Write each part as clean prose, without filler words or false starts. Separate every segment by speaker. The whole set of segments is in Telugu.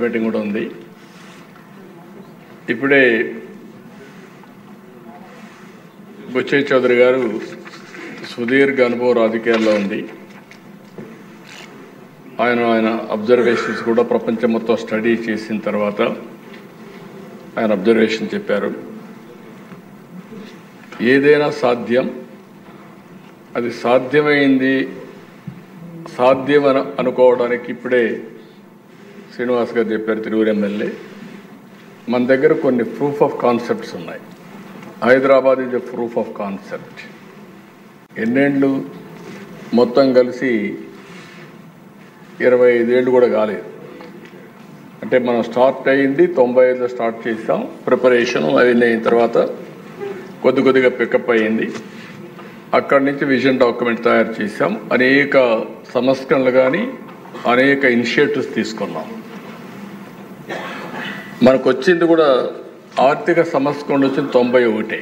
Speaker 1: మీటింగ్ కూడా ఉంది. ఇప్పుడే బుచ్చయ్య చౌదరి గారు సుదీర్ఘ అనుభవం రాజకీయాల్లో ఉంది. ఆయన అబ్జర్వేషన్స్ కూడా ప్రపంచం మొత్తం స్టడీ చేసిన తర్వాత ఆయన అబ్జర్వేషన్ చెప్పారు. ఏదైనా సాధ్యం, అది సాధ్యమైంది సాధ్యమని అనుకోవడానికి ఇప్పుడే శ్రీనివాస్ గారు చెప్పారు, తిరువురు ఎమ్మెల్యే. మన దగ్గర కొన్ని ప్రూఫ్ ఆఫ్ కాన్సెప్ట్స్ ఉన్నాయి. Hyderabad is a proof of concept. ఎన్నేళ్ళు మొత్తం కలిసి 25 ఏళ్ళు కూడా కాలేదు. అంటే మనం స్టార్ట్ అయ్యింది 95లో స్టార్ట్ చేసాం. ప్రిపరేషన్ అవన్నీ అయిన తర్వాత కొద్దిగా పికప్ అయ్యింది. అక్కడి నుంచి విజన్ డాక్యుమెంట్ తయారు చేసాం. అనేక సంస్కరణలు కానీ అనేక ఇనిషియేటివ్స్ తీసుకున్నాం. మనకు వచ్చింది కూడా ఆర్థిక సంస్కరణ వచ్చింది 91.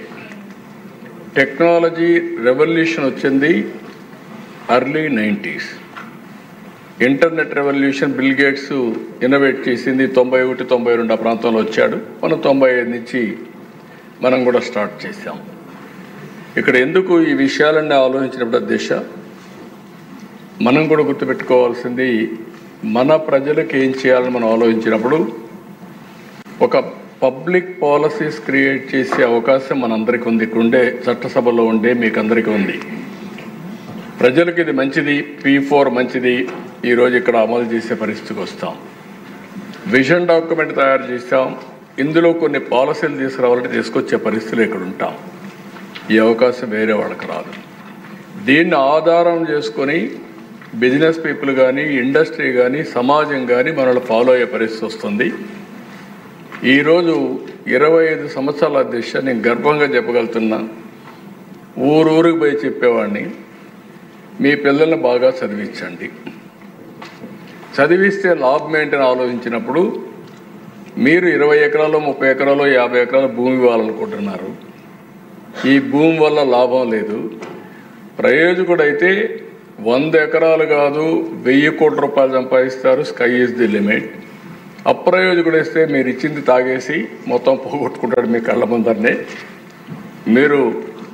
Speaker 1: టెక్నాలజీ రెవల్యూషన్ వచ్చింది early 90s. Internet revolution bill gates innovate చేసింది 91, 92 ఆ ప్రాంతంలో వచ్చాడు. మనం 95 నుంచి మనం కూడా స్టార్ట్ చేసాం. ఇక్కడ ఎందుకు ఈ విషయాలన్నీ ఆలోచించినప్పుడు దిశ మనం కూడా గుర్తుపెట్టుకోవాల్సింది, మన ప్రజలకు ఏం చేయాలని మనం ఆలోచించినప్పుడు ఒక పబ్లిక్ పాలసీస్ క్రియేట్ చేసే అవకాశం మనందరికీ ఉంది. ఇక్కడ ఉండే చట్టసభలో ఉండే మీకు అందరికీ ఉంది. ప్రజలకు ఇది మంచిది, P4 మంచిది, ఈరోజు ఇక్కడ అమలు చేసే పరిస్థితికి వస్తాం. విజన్ డాక్యుమెంట్ తయారు చేస్తాం. ఇందులో కొన్ని పాలసీలు తీసుకురావాలంటే తీసుకొచ్చే పరిస్థితులు ఇక్కడ ఉంటాం. ఈ అవకాశం వేరే వాళ్ళకి రాదు. దీన్ని ఆధారం చేసుకొని బిజినెస్ పీపుల్ కానీ, ఇండస్ట్రీ కానీ, సమాజం కానీ మనల్ని ఫాలో అయ్యే పరిస్థితి వస్తుంది. ఈరోజు 25 సంవత్సరాల దిశ నేను గర్వంగా చెప్పగలుగుతున్నా. ఊరూరికి పోయి చెప్పేవాడిని, మీ పిల్లల్ని బాగా చదివించండి. చదివిస్తే లాభం ఏంటని ఆలోచించినప్పుడు మీరు 20 ఎకరాలు, 30 ఎకరాలు, 50 ఎకరాల భూమి ఇవ్వాలనుకుంటున్నారు. ఈ భూమి వల్ల లాభం లేదు. ప్రయోజకుడైతే 100 ఎకరాలు కాదు 1000 కోట్ల రూపాయలు సంపాదిస్తారు. Sky is the limit. అప్రయోజకుడేస్తే మీరు ఇచ్చింది తాగేసి మొత్తం పోగొట్టుకుంటాడు మీ కళ్ళ ముందరనే. మీరు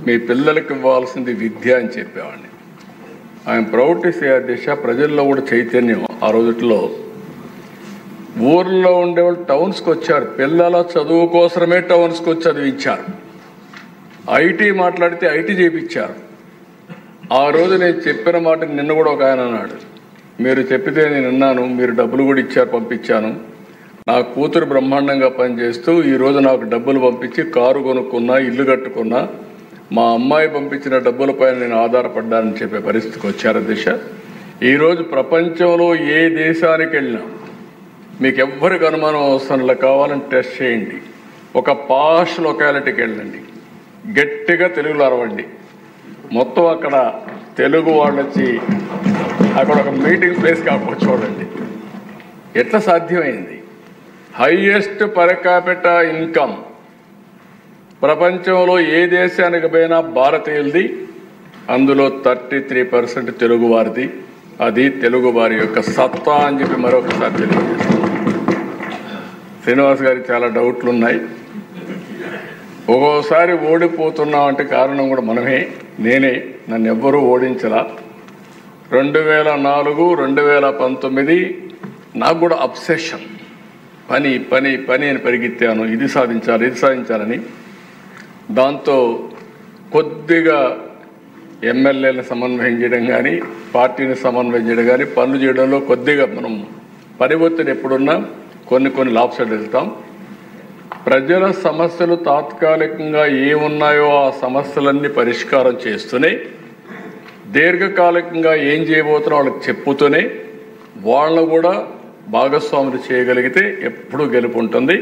Speaker 1: మీ పిల్లలకి ఇవ్వాల్సింది విద్య అని చెప్పేవాడిని. ఐఎమ్ ప్రౌడ్ టు సే దిశ ప్రజల్లో కూడా చైతన్యం. ఆ రోజుల్లో ఊర్లో ఉండేవాళ్ళు టౌన్స్కి వచ్చారు. పిల్లల చదువు కోసమే టౌన్స్కి వచ్చి చదివించారు. ఐటీ మాట్లాడితే ఐటీ చేయించారు. ఆ రోజు నేను చెప్పిన మాట నిన్న కూడా ఒక ఆయన అన్నాడు, మీరు చెప్పితే నేను విన్నాను, మీరు డబ్బులు కూడా ఇచ్చారు, పంపించాను. నా కూతురు బ్రహ్మాండంగా పనిచేస్తూ ఈరోజు నాకు డబ్బులు పంపించి కారు కొనుక్కున్నా, ఇల్లు కట్టుకున్నా, మా అమ్మాయి పంపించిన డబ్బులపైన నేను ఆధారపడ్డానని చెప్పే పరిస్థితికి వచ్చారు దిశ. ఈరోజు ప్రపంచంలో ఏ దేశానికి వెళ్ళినా మీకు ఎవ్వరికి అనుమానం అవసరంలో కావాలని టెస్ట్ చేయండి. ఒక పాష్ లొకాలిటీకి వెళ్ళండి, గట్టిగా తెలుగులో అరవండి. మొత్తం అక్కడ తెలుగు వాళ్ళు వచ్చి అక్కడ ఒక మీటింగ్ ప్లేస్ కాకపోతే చూడండి ఎట్లా సాధ్యమైంది. హైయెస్ట్ పర్ క్యాపిటా ఇన్కమ్ ప్రపంచంలో ఏ దేశానికి పోయినా భారతీయులది. అందులో 33% తెలుగువారిది. అది తెలుగు వారి యొక్క సత్తా అని చెప్పి మరొకసారి తెలియజేస్తాం. శ్రీనివాస్ గారికి చాలా డౌట్లు ఉన్నాయి. ఒక్కోసారి ఓడిపోతున్నామంటే కారణం కూడా మనమే, నేనే. నన్ను ఎవ్వరూ ఓడించలా. 2004, 2019 నాకు కూడా అబ్సెషన్. పని పని పని అని పరిగెత్తాను. ఇది సాధించాలి, ఇది సాధించాలని. దాంతో కొద్దిగా ఎమ్మెల్యేలను సమన్వయం చేయడం కానీ, పార్టీని సమన్వయం చేయడం కానీ, పనులు చేయడంలో కొద్దిగా మనం పని ఒత్తిడి ఎప్పుడున్నా కొన్ని లాభసాలు వెళ్తాం. ప్రజల సమస్యలు తాత్కాలికంగా ఏమున్నాయో ఆ సమస్యలన్నీ పరిష్కారం చేస్తూనే, దీర్ఘకాలికంగా ఏం చేయబోతున్నా వాళ్ళకి చెప్పుతూనే వాళ్ళను కూడా భాగస్వాములు చేయగలిగితే ఎప్పుడూ గెలుపు ఉంటుంది.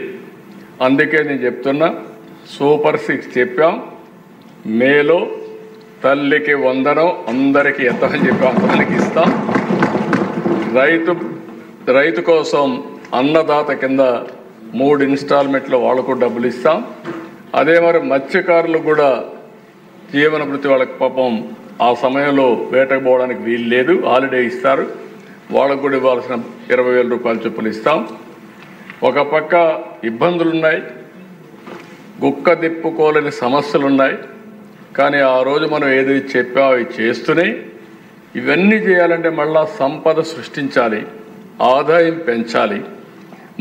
Speaker 1: అందుకే నేను చెప్తున్నా, సూపర్ 6 చెప్పాం. మేలో తల్లికి వందనం అందరికీ ఎంతమని చెప్పాం అంతమందికి ఇస్తాం. రైతు కోసం అన్నదాత కింద 3 ఇన్స్టాల్మెంట్లో వాళ్ళకు డబ్బులు ఇస్తాం. అదే మరి మత్స్యకారులు కూడా జీవన వృత్తి, వాళ్ళకి పాపం ఆ సమయంలో వేటకు పోవడానికి వీలు లేదు, హాలిడే ఇస్తారు. వాళ్ళకు కూడా ఇవ్వాల్సిన 20,000 రూపాయల చొప్పులు ఇస్తాం. ఒక పక్క ఇబ్బందులున్నాయి, గుక్క దిప్పుకోలేని సమస్యలున్నాయి. కానీ ఆ రోజు మనం ఏది చెప్పామో అవి చేస్తూనే ఇవన్నీ చేయాలంటే మళ్ళా సంపద సృష్టించాలి, ఆదాయం పెంచాలి,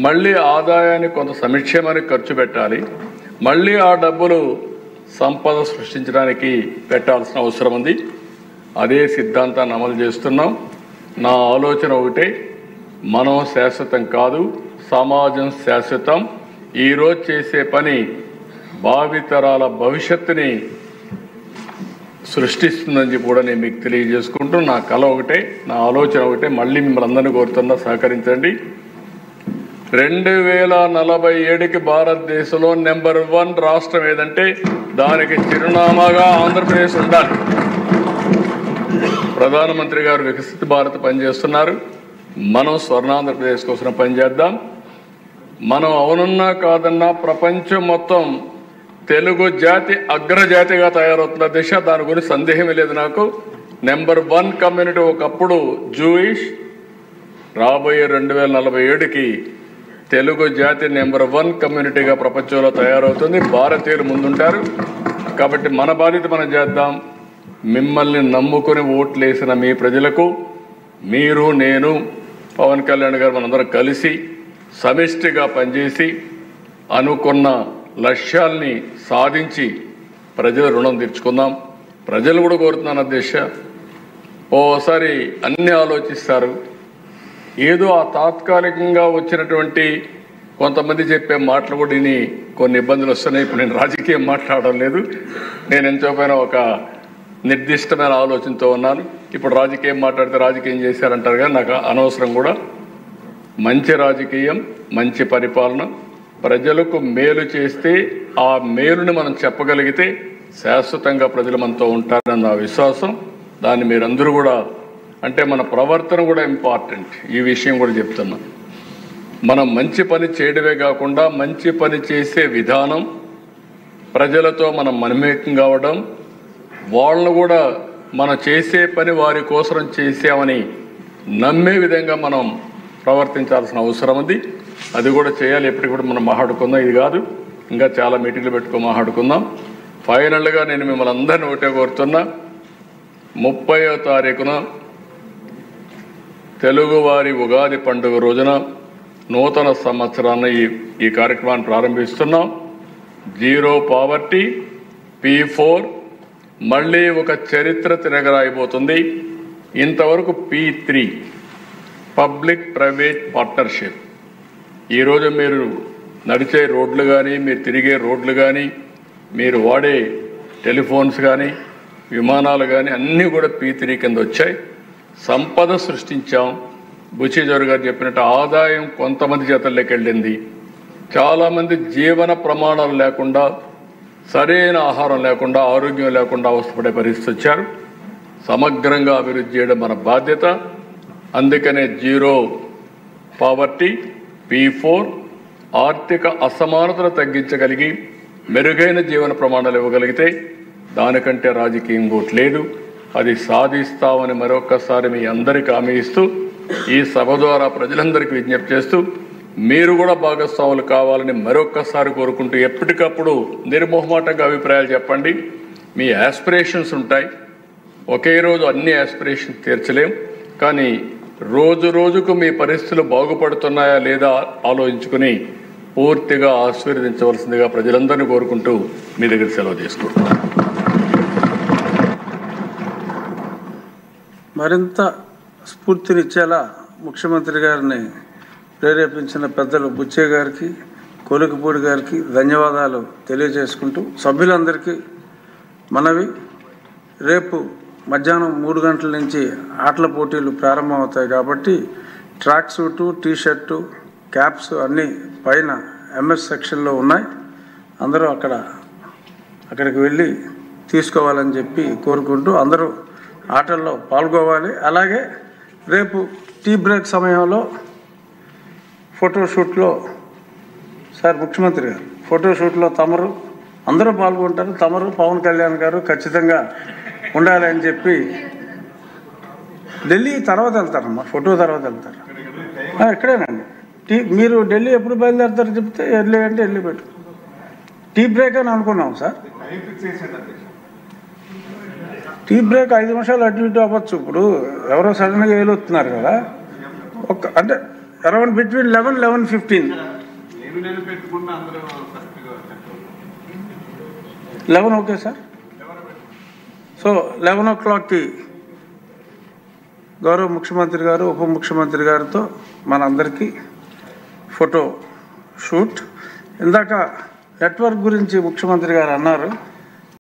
Speaker 1: మళ్ళీ ఆదాయాన్ని కొంత సంక్షేమానికి ఖర్చు పెట్టాలి, మళ్ళీ ఆ డబ్బులు సంపద సృష్టించడానికి పెట్టాల్సిన అవసరం ఉంది. అదే సిద్ధాంతాన్ని అమలు చేస్తున్నాం. నా ఆలోచన ఒకటే, మనం శాశ్వతం కాదు, సమాజం శాశ్వతం. ఈరోజు చేసే పని భావితరాల భవిష్యత్తుని సృష్టిస్తుందని చెప్పి కూడా నేను మీకు తెలియజేసుకుంటూ, నా కళ ఒకటే, నా ఆలోచన ఒకటే, మళ్ళీ మిమ్మల్ని అందరినీ కోరుతున్నా సహకరించండి. 2047కి భారతదేశంలో నెంబర్ 1 రాష్ట్రం ఏదంటే దానికి చిరునామాగా ఆంధ్రప్రదేశ్ ఉండాలి. ప్రధానమంత్రి గారు వికసిత భారత్ పనిచేస్తున్నారు. మనం స్వర్ణాంధ్రప్రదేశ్ కోసం పనిచేద్దాం. మనం అవునన్నా కాదన్నా ప్రపంచం మొత్తం తెలుగు జాతి అగ్రజాతిగా తయారవుతున్న దిశ, దాని గురించి సందేహమే లేదు నాకు. నెంబర్ 1 కమ్యూనిటీ ఒకప్పుడు జూయిష్, రాబోయే 2047కి తెలుగు జాతి నెంబర్ 1 కమ్యూనిటీగా ప్రపంచంలో తయారవుతుంది. భారతీయులు ముందుంటారు. కాబట్టి మన బాధ్యత మనం చేద్దాం. మిమ్మల్ని నమ్ముకొని ఓట్లు వేసిన మీ ప్రజలకు, మీరు, నేను, పవన్ కళ్యాణ్ గారు మనందరం కలిసి సమిష్టిగా పనిచేసి అనుకున్న లక్ష్యాల్ని సాధించి ప్రజల రుణం తీర్చుకుందాం. ప్రజలు కూడా కోరుతున్నాను అధ్యక్ష, ఓసారి అన్నీ ఆలోచిస్తారు. ఏదో ఆ తాత్కాలికంగా వచ్చినటువంటి కొంతమంది చెప్పే మాటలు కూడా విని కొన్ని ఇబ్బందులు వస్తున్నాయి. ఇప్పుడు నేను రాజకీయం మాట్లాడడం లేదు, నేను ఎంతోపైన ఒక నిర్దిష్టమైన ఆలోచనతో ఉన్నాను. ఇప్పుడు రాజకీయం మాట్లాడితే రాజకీయం చేశారంటారు, కానీ నాకు అనవసరం కూడా. మంచి రాజకీయం, మంచి పరిపాలన, ప్రజలకు మేలు చేస్తే ఆ మేలుని మనం చెప్పగలిగితే శాశ్వతంగా ప్రజలు మనతో ఉంటారని నా విశ్వాసం. దాన్ని మీరందరూ కూడా, అంటే మన ప్రవర్తన కూడా ఇంపార్టెంట్. ఈ విషయం కూడా చెప్తున్నా. మనం మంచి పని చేయడమే కాకుండా మంచి పని చేసే విధానం, ప్రజలతో మనం మమేకం కావడం, వాళ్ళను కూడా మనం చేసే పని వారి కోసం చేసామని నమ్మే విధంగా మనం ప్రవర్తించాల్సిన అవసరం ఉంది. అది కూడా చేయాలి. ఎప్పటికి కూడా మనం మాట్లాడుకుందాం. ఇది కాదు, ఇంకా చాలా మీటింగ్లు పెట్టుకొని మాట్లాడుకుందాం. ఫైనల్గా నేను మిమ్మల్ని అందరినీ ఒకటే కోరుతున్నా, 30వ తారీఖున తెలుగువారి ఉగాది పండుగ రోజున నూతన సంవత్సరాన్ని ఈ కార్యక్రమాన్ని ప్రారంభిస్తున్నాం. జీరో పావర్టీ, P4 మళ్ళీ ఒక చరిత్ర తిరగరాయిపోతుంది. ఇంతవరకు P3 పబ్లిక్ ప్రైవేట్ పార్ట్నర్షిప్. ఈరోజు మీరు నడిచే రోడ్లు కానీ, మీరు తిరిగే రోడ్లు కానీ, మీరు వాడే టెలిఫోన్స్ కానీ, విమానాలు కానీ అన్నీ కూడా P3 కింద వచ్చాయి. సంపద సృష్టించాం. బుచ్చిజోరు గారు చెప్పినట్టు ఆదాయం కొంతమంది చేతల్లోకి వెళ్ళింది. చాలామంది జీవన ప్రమాణాలు లేకుండా, సరైన ఆహారం లేకుండా, ఆరోగ్యం లేకుండా అవస్థపడే పరిస్థితి వచ్చారు. సమగ్రంగా అభివృద్ధి చేయడం మన బాధ్యత. అందుకనే జీరో పావర్టీ, P4 ఆర్థిక అసమానతను తగ్గించగలిగి మెరుగైన జీవన ప్రమాణాలు ఇవ్వగలిగితే దానికంటే రాజకీయం ఇంకోటి లేదు. అది సాధిస్తామని మరొక్కసారి మీ అందరికీ హామీ ఇస్తూ, ఈ సభ ద్వారా ప్రజలందరికీ విజ్ఞప్తి చేస్తూ, మీరు కూడా భాగస్వాములు కావాలని మరొక్కసారి కోరుకుంటూ, ఎప్పటికప్పుడు నిర్మోహమాటంగా అభిప్రాయాలు చెప్పండి. మీ యాస్పిరేషన్స్ ఉంటాయి. ఒకే రోజు అన్ని యాస్పిరేషన్స్ తీర్చలేం. కానీ రోజు రోజుకు మీ పరిస్థితులు బాగుపడుతున్నాయా లేదా ఆలోచించుకుని పూర్తిగా ఆశీర్వదించవలసిందిగా ప్రజలందరినీ కోరుకుంటూ మీ దగ్గర సెలవు తీసుకుంటున్నాను.
Speaker 2: మరింత స్ఫూర్తినిచ్చేలా ముఖ్యమంత్రి గారిని ప్రేరేపించిన పెద్దలు బుచ్చయ్య గారికి, కోలికపూడి గారికి ధన్యవాదాలు తెలియజేసుకుంటూ, సభ్యులందరికీ మనవి, రేపు మధ్యాహ్నం 3 గంటల నుంచి ఆటల పోటీలు ప్రారంభమవుతాయి. కాబట్టి ట్రాక్ సూటు, టీషర్టు, క్యాప్స్ అన్నీ పైన MS సెక్షన్లో ఉన్నాయి. అందరూ అక్కడికి వెళ్ళి తీసుకోవాలని చెప్పి కోరుకుంటూ అందరూ ఆటల్లో పాల్గొవాలి. అలాగే రేపు టీ బ్రేక్ సమయంలో ఫోటోషూట్లో సార్ ముఖ్యమంత్రి గారు ఫోటోషూట్లో తమరు అందరూ పాల్గొంటారు. తమరు పవన్ కళ్యాణ్ గారు ఖచ్చితంగా ఉండాలి అని చెప్పి ఢిల్లీ తర్వాత వెళ్తారమ్మా, ఫోటో తర్వాత వెళ్తారు. ఇక్కడేనండి, మీరు ఢిల్లీ ఎప్పుడు బయలుదేరుతారో చెప్తే ఎర్లీ అంటే ఎర్లీ పెట్టు. టీ బ్రేక్ అని అనుకున్నాం సార్. టీ బ్రేక్ 5 నిమిషాలు అటు ఇటు అవ్వచ్చు. ఇప్పుడు ఎవరో సడన్గా వేలుతున్నారు కదా, అంటే around between 11-11:15. 11 okay sir. So 11 o'clockకి గౌరవ ముఖ్యమంత్రి గారు, ఉప ముఖ్యమంత్రి గారితో మనందరికీ ఫోటో షూట్. ఇందాక నెట్వర్క్ గురించి ముఖ్యమంత్రి గారు అన్నారు.